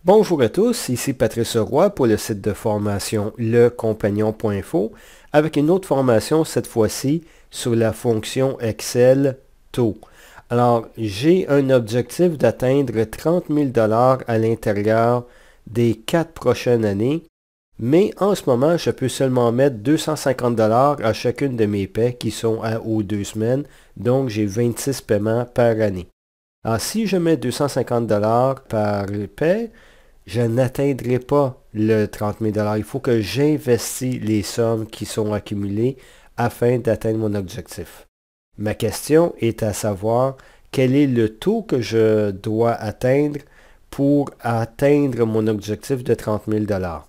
Bonjour à tous, ici Patrice Roy pour le site de formation lecompagnon.info avec une autre formation cette fois-ci sur la fonction Excel taux. Alors, j'ai un objectif d'atteindre 30 000 $ à l'intérieur des 4 prochaines années, mais en ce moment, je peux seulement mettre 250 $ à chacune de mes paies qui sont aux 2 semaines, donc j'ai 26 paiements par année. Alors, si je mets 250 $ par paie, je n'atteindrai pas le 30 000 $. Il faut que j'investisse les sommes qui sont accumulées afin d'atteindre mon objectif. Ma question est à savoir quel est le taux que je dois atteindre pour atteindre mon objectif de 30 000 $.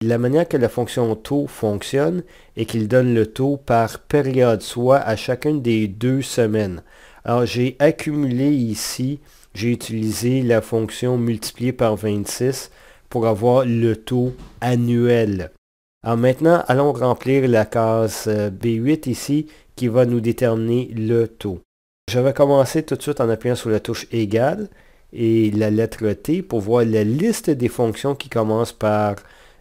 La manière que la fonction taux fonctionne est qu'il donne le taux par période, soit à chacune des 2 semaines. Alors, j'ai accumulé ici, j'ai utilisé la fonction multipliée par 26 pour avoir le taux annuel. Alors maintenant, allons remplir la case B8 ici qui va nous déterminer le taux. Je vais commencer tout de suite en appuyant sur la touche égale et la lettre T pour voir la liste des fonctions qui commencent par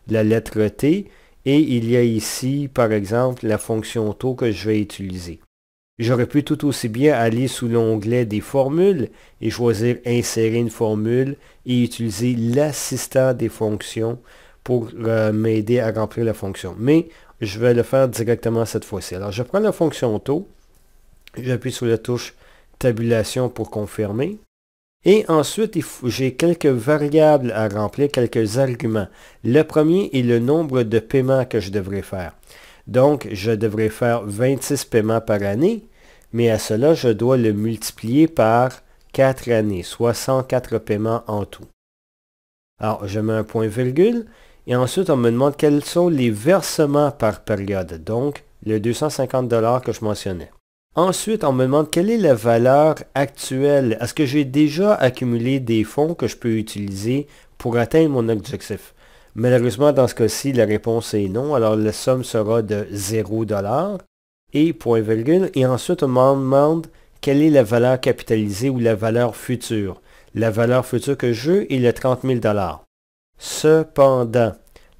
la lettre T et il y a ici, par exemple, la fonction taux que je vais utiliser. J'aurais pu tout aussi bien aller sous l'onglet des formules et choisir insérer une formule et utiliser l'assistant des fonctions pour m'aider à remplir la fonction. Mais je vais le faire directement cette fois-ci. Alors je prends la fonction taux, j'appuie sur la touche tabulation pour confirmer. Et ensuite, j'ai quelques variables à remplir, quelques arguments. Le premier est le nombre de paiements que je devrais faire. Donc, je devrais faire 26 paiements par année, mais à cela, je dois le multiplier par 4 années, soit 104 paiements en tout. Alors, je mets un point-virgule, et ensuite, on me demande quels sont les versements par période, donc le 250 $ que je mentionnais. Ensuite, on me demande quelle est la valeur actuelle. Est-ce que j'ai déjà accumulé des fonds que je peux utiliser pour atteindre mon objectif? Malheureusement, dans ce cas-ci, la réponse est non. Alors, la somme sera de 0 $ et point virgule. Et ensuite, on me demande quelle est la valeur capitalisée ou la valeur future. La valeur future que je veux est le 30 000 $. Cependant,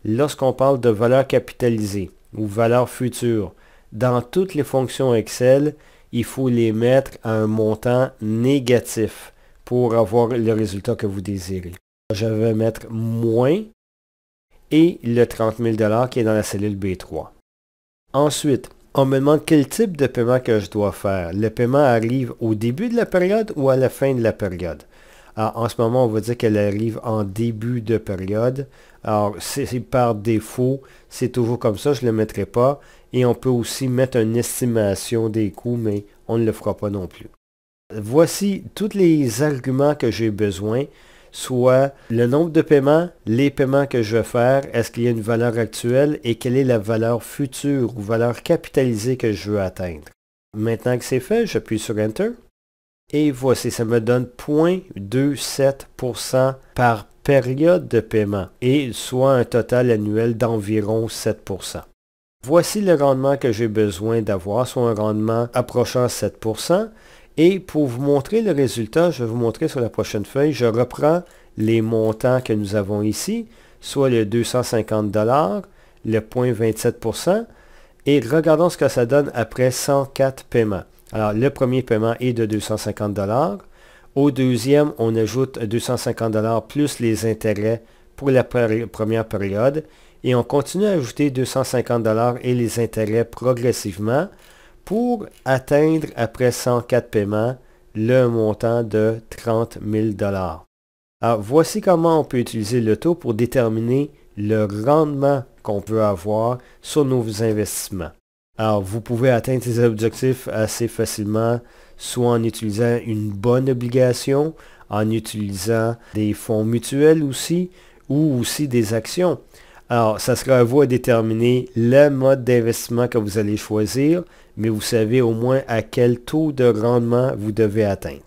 lorsqu'on parle de valeur capitalisée ou valeur future, dans toutes les fonctions Excel, il faut les mettre à un montant négatif pour avoir le résultat que vous désirez. Je vais mettre moins et le 30 000 $ qui est dans la cellule B3. Ensuite, on me demande quel type de paiement que je dois faire. Le paiement arrive au début de la période ou à la fin de la période. Alors, en ce moment, on va dire qu'elle arrive en début de période. Alors, c'est par défaut, c'est toujours comme ça, je ne le mettrai pas. Et on peut aussi mettre une estimation des coûts, mais on ne le fera pas non plus. Voici tous les arguments que j'ai besoin, soit le nombre de paiements, les paiements que je vais faire, est-ce qu'il y a une valeur actuelle et quelle est la valeur future ou valeur capitalisée que je veux atteindre. Maintenant que c'est fait, j'appuie sur Enter. Et voici, ça me donne 0,27% par période de paiement, et soit un total annuel d'environ 7%. Voici le rendement que j'ai besoin d'avoir, soit un rendement approchant 7%. Et pour vous montrer le résultat, je vais vous montrer sur la prochaine feuille, je reprends les montants que nous avons ici, soit le 250 $, le 0,27%, et regardons ce que ça donne après 104 paiements. Alors, le premier paiement est de 250 $. Au deuxième, on ajoute 250 $ plus les intérêts pour la première période. Et on continue à ajouter 250 $ et les intérêts progressivement pour atteindre, après 104 paiements, le montant de 30 000 $. Alors, voici comment on peut utiliser le taux pour déterminer le rendement qu'on peut avoir sur nos investissements. Alors, vous pouvez atteindre ces objectifs assez facilement, soit en utilisant une bonne obligation, en utilisant des fonds mutuels aussi, ou aussi des actions. Alors, ça sera à vous à déterminer le mode d'investissement que vous allez choisir, mais vous savez au moins à quel taux de rendement vous devez atteindre.